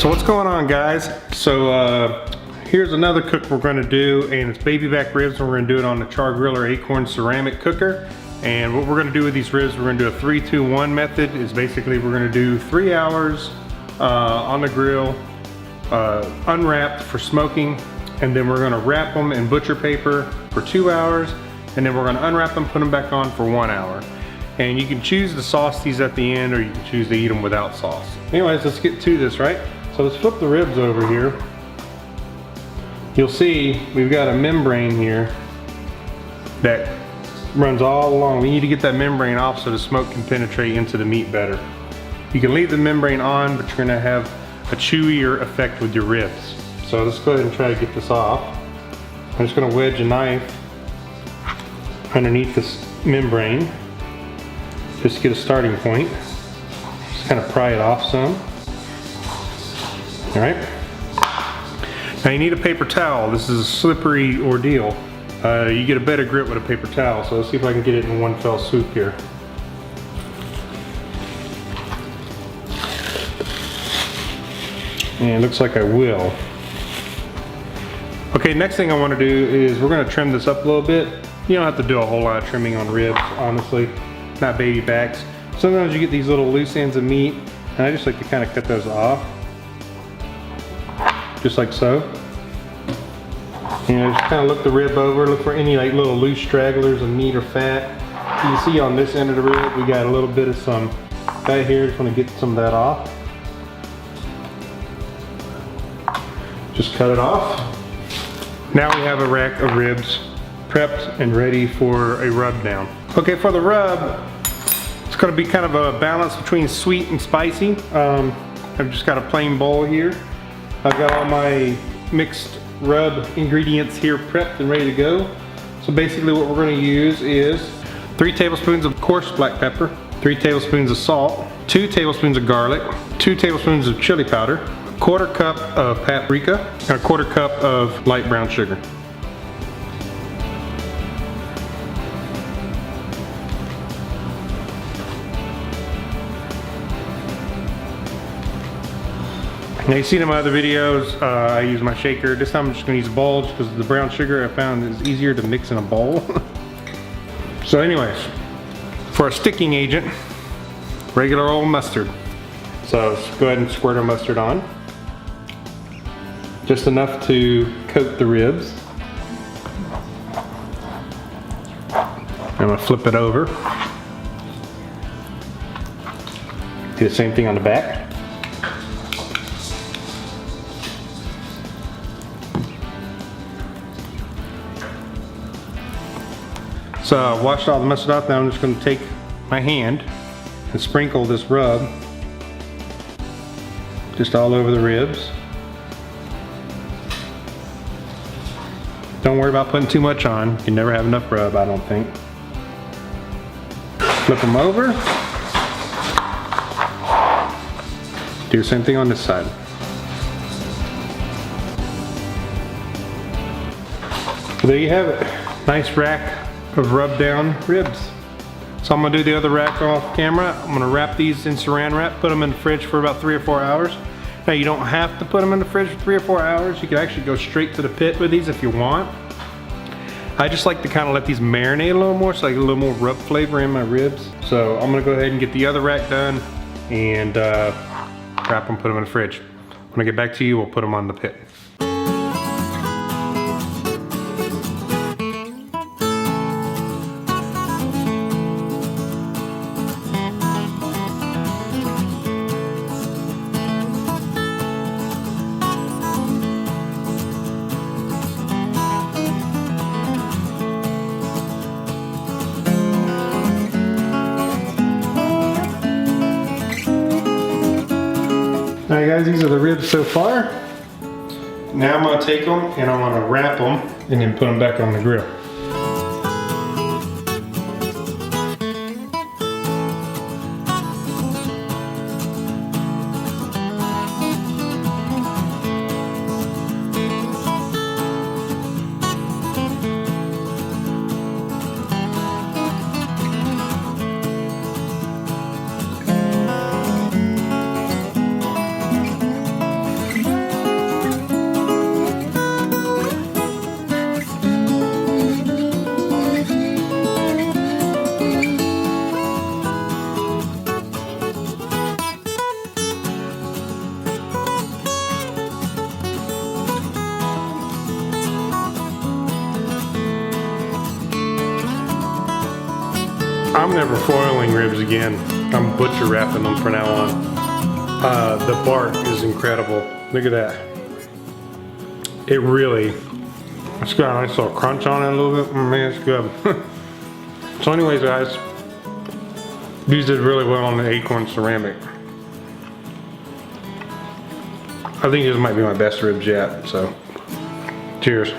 So what's going on, guys? So here's another cook we're going to do, and it's baby back ribs, and we're going to do it on the Char-Griller AKORN Ceramic Cooker. And what we're going to do with these ribs, we're going to do a 3-2-1 method. Is basically we're going to do 3 hours on the grill, unwrapped for smoking, and then we're going to wrap them in butcher paper for 2 hours, and then we're going to unwrap them, put them back on for 1 hour. And you can choose to sauce these at the end, or you can choose to eat them without sauce. Anyways, let's get to this, right? So let's flip the ribs over here. You'll see we've got a membrane here that runs all along. We need to get that membrane off so the smoke can penetrate into the meat better. You can leave the membrane on, but you're gonna have a chewier effect with your ribs. So let's go ahead and try to get this off. I'm just gonna wedge a knife underneath this membrane just to get a starting point. Just kind of pry it off some. All right. Now you need a paper towel. This is a slippery ordeal. You get a better grip with a paper towel. So let's see if I can get it in one fell swoop here. And it looks like I will. Okay, next thing I want to do is we're going to trim this up a little bit. You don't have to do a whole lot of trimming on ribs, honestly. Not baby backs. Sometimes you get these little loose ends of meat, and I just like to kind of cut those off. Just like so. And just kind of look the rib over, look for any like little loose stragglers of meat or fat. You can see on this end of the rib, we got a little bit of some fat here. Just want to get some of that off. Just cut it off. Now we have a rack of ribs prepped and ready for a rub down. Okay, for the rub, it's going to be kind of a balance between sweet and spicy. I've just got a plain bowl here. I've got all my mixed rub ingredients here prepped and ready to go. So basically what we're going to use is 3 tablespoons of coarse black pepper, 3 tablespoons of salt, 2 tablespoons of garlic, 2 tablespoons of chili powder, 1/4 cup of paprika, and 1/4 cup of light brown sugar. Now you seen in my other videos, I use my shaker. This time I'm just gonna use a bowl just because the brown sugar I found is easier to mix in a bowl. So anyways, for a sticking agent, regular old mustard. So let's go ahead and squirt our mustard on. Just enough to coat the ribs. I'm gonna flip it over. Do the same thing on the back. So I washed all the mustard off. Now I'm just going to take my hand and sprinkle this rub just all over the ribs. Don't worry about putting too much on. You never have enough rub, I don't think. Flip them over. Do the same thing on this side. There you have it. Nice rack of rub down ribs. So I'm gonna do the other rack off camera. I'm gonna wrap these in saran wrap, put them in the fridge for about 3 or 4 hours. Now you don't have to put them in the fridge for 3 or 4 hours. You can actually go straight to the pit with these if you want. I just like to kind of let these marinate a little more so I get a little more rub flavor in my ribs. So I'm gonna go ahead and get the other rack done and wrap them, put them in the fridge. When I get back to you, we'll put them on the pit. Alright guys, these are the ribs so far. Now I'm going to take them and I'm going to wrap them and then put them back on the grill. I'm never foiling ribs again. I'm butcher wrapping them from now on. The bark is incredible. Look at that. It really, it's got a nice little crunch on it a little bit. Man, it's good. So anyways, guys, these did really well on the Akorn Ceramic. I think this might be my best ribs yet, so cheers.